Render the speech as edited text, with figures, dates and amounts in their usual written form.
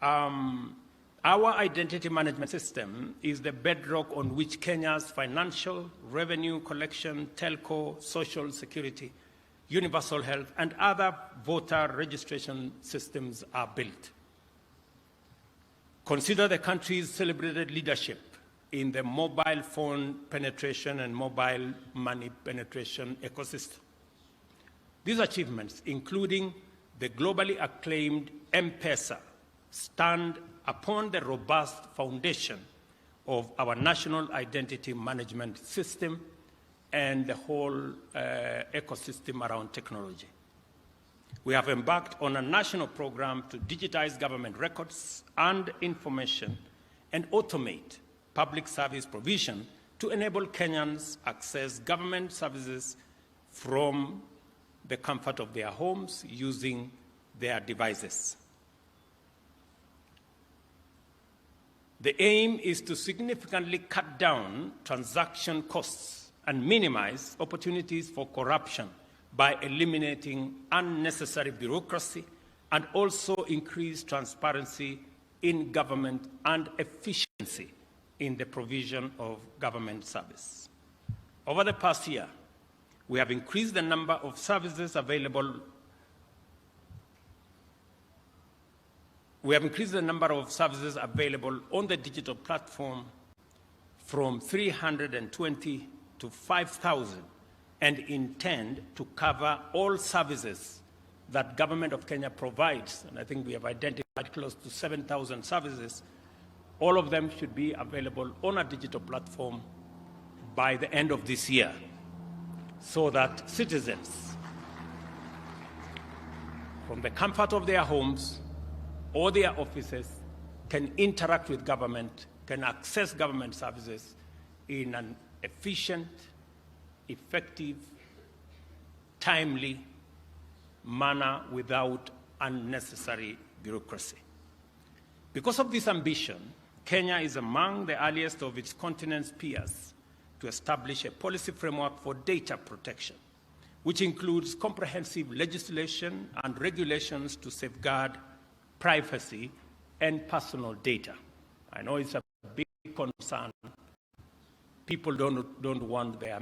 Our identity management system is the bedrock on which Kenya's financial, revenue collection, telco, social security, universal health, and other voter registration systems are built. Consider the country's celebrated leadership in the mobile phone penetration and mobile money penetration ecosystem. These achievements, including the globally acclaimed M-Pesa, stand upon the robust foundation of our national identity management system and the whole ecosystem around technology. We have embarked on a national program to digitize government records and information and automate public service provision to enable Kenyans access government services from the comfort of their homes using their devices. The aim is to significantly cut down transaction costs and minimize opportunities for corruption by eliminating unnecessary bureaucracy and also increase transparency in government and efficiency in the provision of government service. Over the past year, we have increased the number of services available. On the digital platform from 320 to 5,000 and intend to cover all services that Government of Kenya provides. And I think we have identified close to 7,000 services. All of them should be available on a digital platform by the end of this year, so that citizens, from the comfort of their homes or their offices, can interact with government, can access government services in an efficient, effective, timely manner without unnecessary bureaucracy. Because of this ambition, Kenya is among the earliest of its continent's peers to establish a policy framework for data protection, which includes comprehensive legislation and regulations to safeguard privacy and personal data. I know it's a big concern. People don't want their